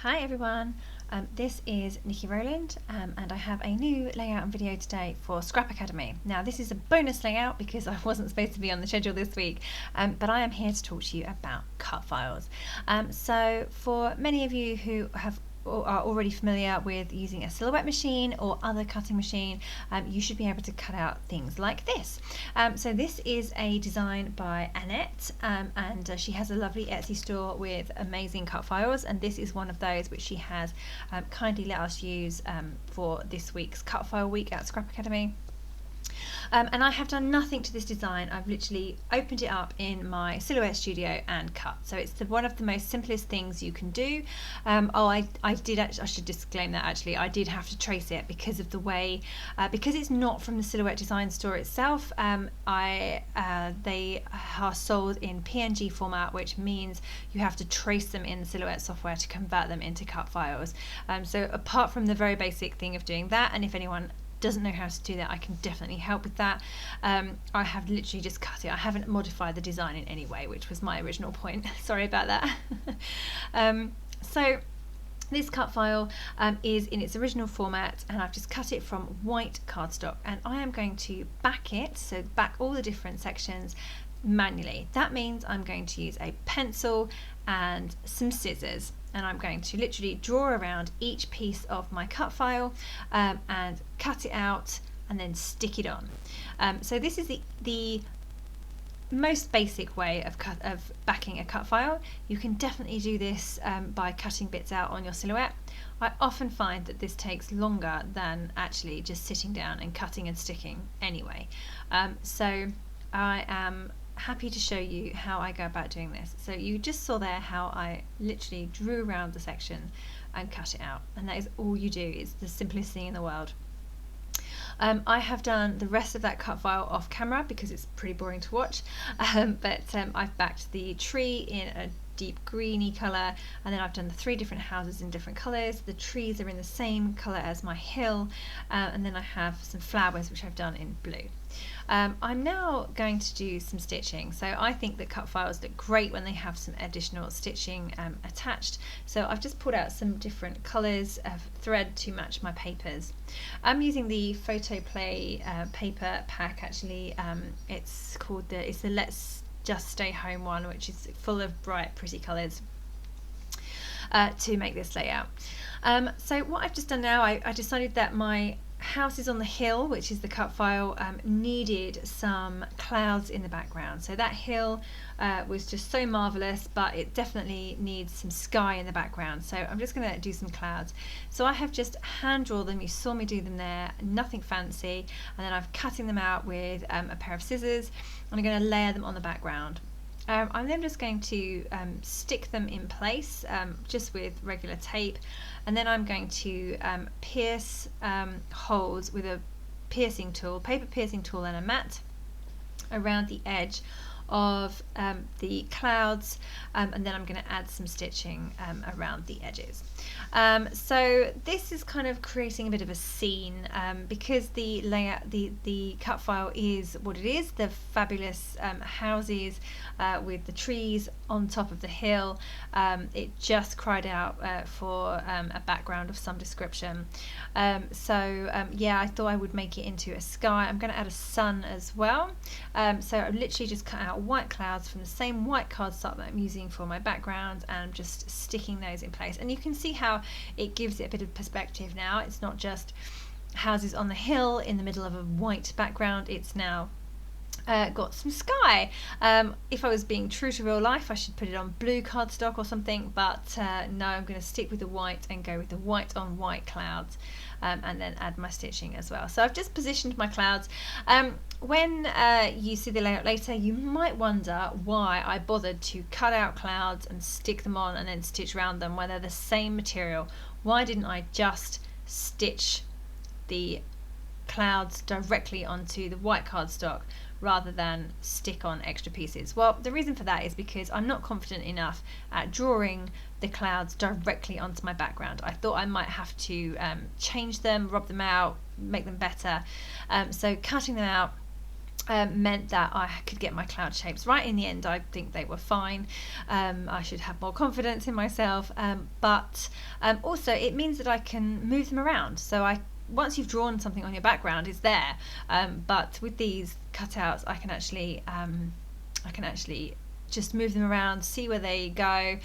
Hi everyone, this is Nikki Rowland and I have a new layout and video today for Scrap Academy. Now this is a bonus layout because I wasn't supposed to be on the schedule this week, but I am here to talk to you about cut files. So for many of you who are already familiar with using a silhouette machine or other cutting machine, you should be able to cut out things like this. So this is a design by Annette and she has a lovely Etsy store with amazing cut files, and this is one of those which she has kindly let us use for this week's cut file week at Scrap Academy. And I have done nothing to this design. I've literally opened it up in my Silhouette Studio and cut. So it's one of the most simplest things you can do. I should disclaim that actually I did have to trace it because of the way, because it's not from the Silhouette Design Store itself. They are sold in PNG format, which means you have to trace them in the Silhouette software to convert them into cut files. So apart from the very basic thing of doing that, and if anyone doesn't know how to do that, I can definitely help with that. I have literally just cut it. I haven't modified the design in any way, which was my original point. Sorry about that. So this cut file is in its original format, and I've just cut it from white cardstock, and I am going to back it, so back all the different sections manually. That means I'm going to use a pencil and some scissors, and I'm going to literally draw around each piece of my cut file and cut it out and then stick it on. So this is the most basic way of backing a cut file. You can definitely do this by cutting bits out on your silhouette. I often find that this takes longer than actually just sitting down and cutting and sticking anyway. So I am happy to show you how I go about doing this. So you just saw there how I literally drew around the section and cut it out, and that is all you do. It's the simplest thing in the world. I have done the rest of that cut file off camera because it's pretty boring to watch, but I've backed the tree in a deep greeny colour, and then I've done the 3 different houses in different colours. The trees are in the same colour as my hill, and then I have some flowers which I've done in blue. I'm now going to do some stitching. So I think that cut files look great when they have some additional stitching attached. So I've just pulled out some different colours of thread to match my papers. I'm using the Photo Play paper pack actually. It's the Let's Just Stay Home one, which is full of bright pretty colours to make this layout. So what I've just done now, I decided that my Houses on the Hill, which is the cut file, needed some clouds in the background. So that hill was just so marvellous, but it definitely needs some sky in the background. So I'm just going to do some clouds. So I have just hand drawn them. You saw me do them there, nothing fancy. And then I'm cutting them out with a pair of scissors. I'm going to layer them on the background. I'm then just going to stick them in place just with regular tape, and then I'm going to pierce holes with a piercing tool, paper piercing tool and a mat around the edge of the clouds, and then I'm going to add some stitching around the edges. So this is kind of creating a bit of a scene because the layout, the cut file is what it is, the fabulous houses with the trees on top of the hill. It just cried out for a background of some description. Yeah, I thought I would make it into a sky. I'm going to add a sun as well. So I've literally just cut out white clouds from the same white cardstock that I'm using for my background, and I'm just sticking those in place, and you can see how it gives it a bit of perspective now. It's not just houses on the hill in the middle of a white background, it's now got some sky. If I was being true to real life, I should put it on blue cardstock or something, but no, I'm going to stick with the white and go with the white on white clouds, and then add my stitching as well. So I've just positioned my clouds. When you see the layout later, you might wonder why I bothered to cut out clouds and stick them on and then stitch around them when they're the same material. Why didn't I just stitch the clouds directly onto the white cardstock rather than stick on extra pieces? Well, the reason for that is because I'm not confident enough at drawing the clouds directly onto my background. I thought I might have to change them, rub them out, make them better. So cutting them out meant that I could get my cloud shapes right. In the end, I think they were fine. I should have more confidence in myself, but also it means that I can move them around. So once you've drawn something on your background, it's there. But with these cutouts, I can actually just move them around, see where they go,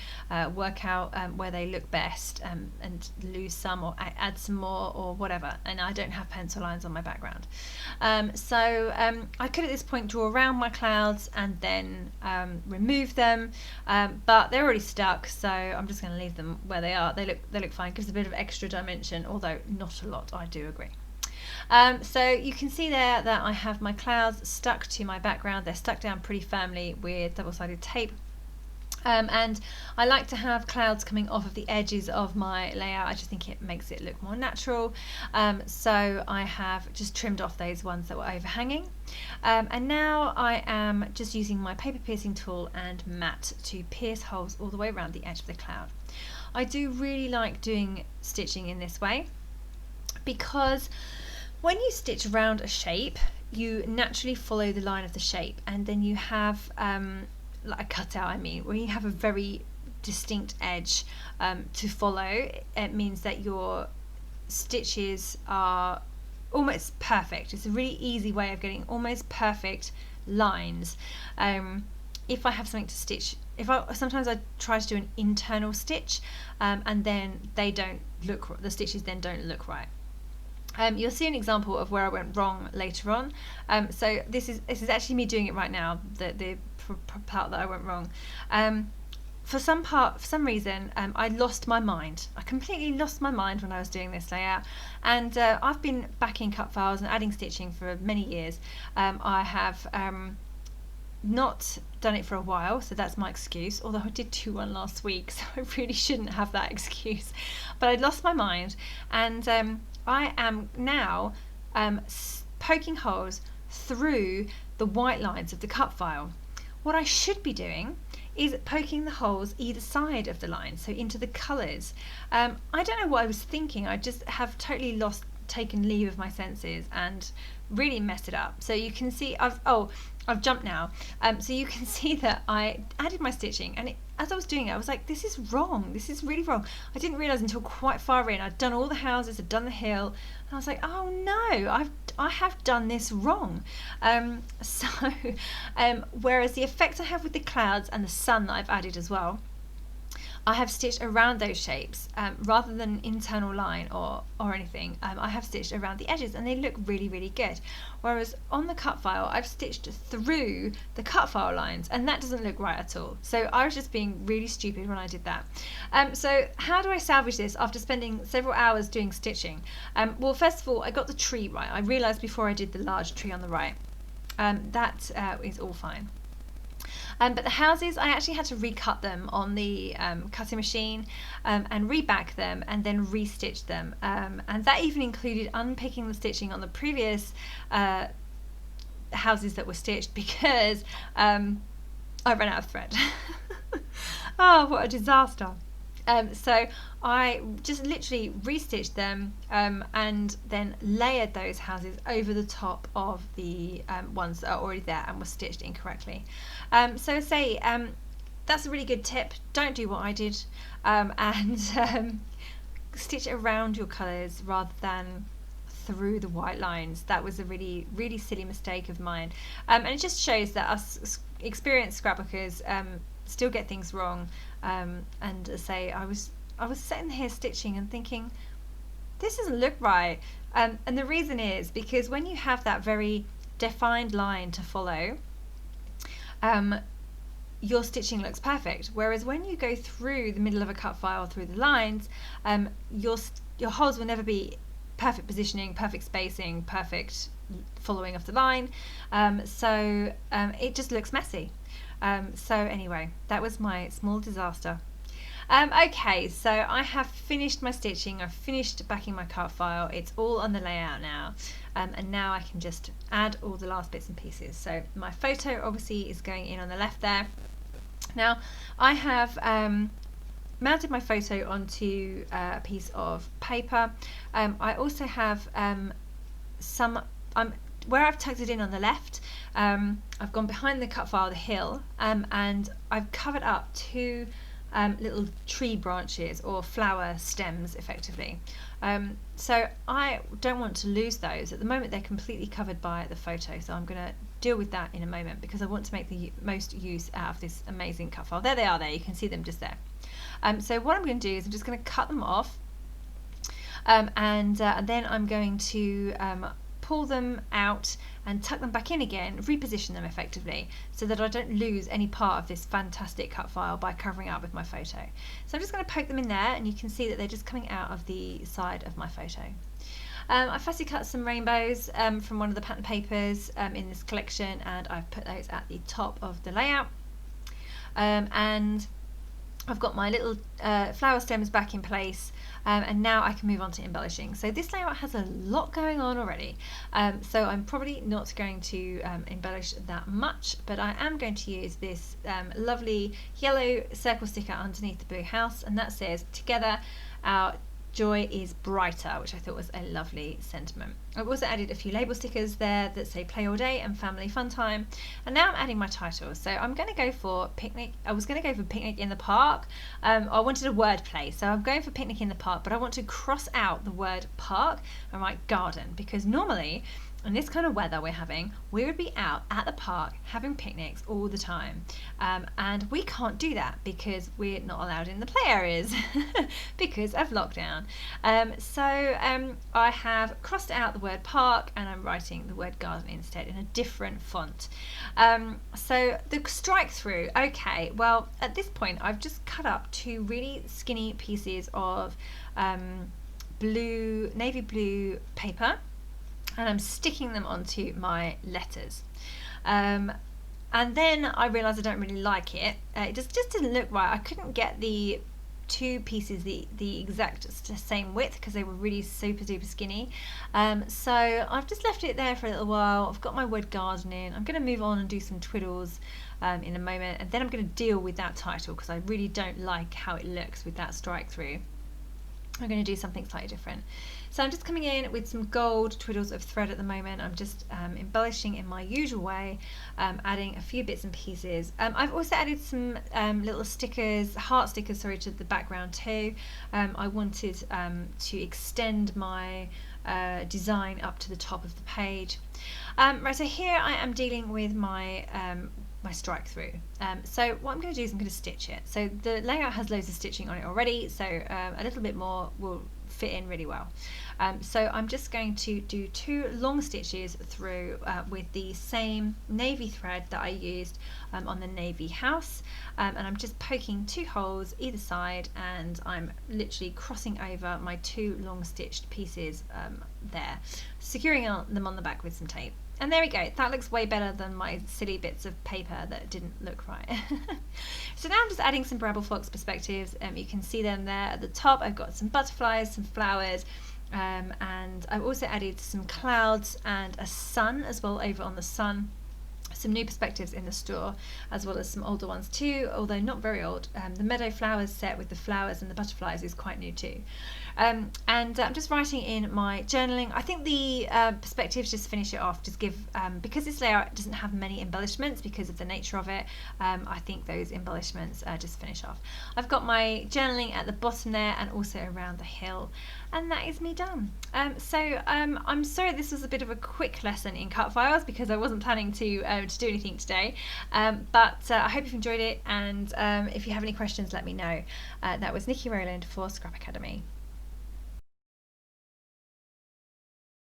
work out where they look best, and lose some or add some more or whatever. And I don't have pencil lines on my background. So I could at this point draw around my clouds and then remove them, but they're already stuck, so I'm just going to leave them where they are. They look fine, gives a bit of extra dimension, although not a lot, I do agree. So you can see there that I have my clouds stuck to my background. They're stuck down pretty firmly with double-sided tape. And I like to have clouds coming off of the edges of my layout. I just think it makes it look more natural. So I have just trimmed off those ones that were overhanging. And now I am just using my paper piercing tool and mat to pierce holes all the way around the edge of the cloud. I do really like doing stitching in this way because when you stitch around a shape, you naturally follow the line of the shape, and then you have like a cutout, where you have a very distinct edge to follow. It means that your stitches are almost perfect. It's a really easy way of getting almost perfect lines. If I have something to stitch, sometimes I try to do an internal stitch, and then the stitches then don't look right. You'll see an example of where I went wrong later on. So this is actually me doing it right now, the part that I went wrong. For some reason, I lost my mind. I completely lost my mind when I was doing this layout. And I've been backing cut files and adding stitching for many years. I have not done it for a while, so that's my excuse, although I did do one last week, so I really shouldn't have that excuse. But I lost my mind, and I am now poking holes through the white lines of the cut file. What I should be doing is poking the holes either side of the line, so into the colours. I don't know what I was thinking. I just have totally taken leave of my senses and really messed it up. So you can see I've jumped now. So you can see that I added my stitching, and as I was doing it, I was like, this is wrong. This is really wrong. I didn't realise until quite far in. I'd done all the houses, I'd done the hill, and I was like, oh no, I have done this wrong. Whereas the effect I have with the clouds and the sun that I've added as well, I have stitched around those shapes rather than an internal line or anything. I have stitched around the edges, and they look really, really good. Whereas on the cut file, I've stitched through the cut file lines, and that doesn't look right at all. So I was just being really stupid when I did that. So how do I salvage this after spending several hours doing stitching? Well, first of all, I got the tree right. I realised before I did the large tree on the right. That is all fine. But the houses, I actually had to recut them on the cutting machine and reback them and then restitch them. And that even included unpicking the stitching on the previous houses that were stitched because I ran out of thread. Oh, what a disaster. So I just literally restitched them and then layered those houses over the top of the ones that are already there and were stitched incorrectly. So say that's a really good tip. Don't do what I did and stitch around your colours rather than through the white lines. That was a really, really silly mistake of mine. And it just shows that us experienced scrapbookers still get things wrong. And say I was sitting here stitching and thinking, this doesn't look right. And the reason is because when you have that very defined line to follow, your stitching looks perfect. Whereas when you go through the middle of a cut file through the lines, your holes will never be perfect positioning, perfect spacing, perfect following of the line. So it just looks messy. So anyway, that was my small disaster. Okay, so I have finished my stitching, I've finished backing my cut file, it's all on the layout now, and now I can just add all the last bits and pieces. So my photo obviously is going in on the left there. Now I have mounted my photo onto a piece of paper. I also have I'm where I've tucked it in on the left, I've gone behind the cut file, the hill, and I've covered up two little tree branches or flower stems effectively. So I don't want to lose those. At the moment they're completely covered by the photo, so I'm going to deal with that in a moment because I want to make the most use out of this amazing cut file. There they are there, you can see them just there. So what I'm going to do is I'm just going to cut them off, and then I'm going to pull them out and tuck them back in again, reposition them effectively so that I don't lose any part of this fantastic cut file by covering up with my photo. So I'm just going to poke them in there, and you can see that they're just coming out of the side of my photo. I fussy cut some rainbows from one of the pattern papers in this collection, and I've put those at the top of the layout. And I've got my little flower stems back in place, and now I can move on to embellishing. So this layout has a lot going on already, so I'm probably not going to embellish that much, but I am going to use this lovely yellow circle sticker underneath the blue house, and that says, "Together our joy is brighter," which I thought was a lovely sentiment. I've also added a few label stickers there that say "Play All Day" and "Family Fun Time," and now I'm adding my title. So I'm going to go for picnic. I was going to go for picnic in the park. I wanted a word play, so I'm going for picnic in the park, but I want to cross out the word park and write garden, because normally in this kind of weather we're having, we would be out at the park having picnics all the time, and we can't do that because we're not allowed in the play areas because of lockdown. So I have crossed out the word park and I'm writing the word garden instead in a different font. So the strike through, okay, well at this point I've just cut up two really skinny pieces of navy blue paper, and I'm sticking them onto my letters. And then I realised I don't really like it. It just didn't look right. I couldn't get the two pieces the exact same width because they were really super skinny. So I've just left it there for a little while. I've got my word garden in. I'm going to move on and do some twiddles in a moment, and then I'm going to deal with that title because I really don't like how it looks with that strike through. I'm going to do something slightly different. So I'm just coming in with some gold twiddles of thread at the moment. I'm just embellishing in my usual way, adding a few bits and pieces. I've also added some little stickers, heart stickers, sorry, to the background too. I wanted to extend my design up to the top of the page. Right, so here I am dealing with my my strike through. So what I'm going to do is I'm going to stitch it. So the layout has loads of stitching on it already, so a little bit more will fit in really well. So I'm just going to do two long stitches through with the same navy thread that I used on the navy house, and I'm just poking two holes either side, and I'm literally crossing over my two long stitched pieces there, securing them on the back with some tape. And there we go, that looks way better than my silly bits of paper that didn't look right. So now I'm just adding some Brabble Fox perspectives. You can see them there at the top. I've got some butterflies, some flowers, and I've also added some clouds and a sun as well over on the sun. Some new perspectives in the store, as well as some older ones too, although not very old. The meadow flowers set with the flowers and the butterflies is quite new too. And I'm just writing in my journaling. I think the perspectives just finish it off, just give, because this layout doesn't have many embellishments because of the nature of it, I think those embellishments just finish off. I've got my journaling at the bottom there and also around the hill, and that is me done. So I'm sorry this was a bit of a quick lesson in cut files because I wasn't planning to do anything today, but I hope you've enjoyed it, and if you have any questions let me know. That was Nikki Rowland for Scrap Academy.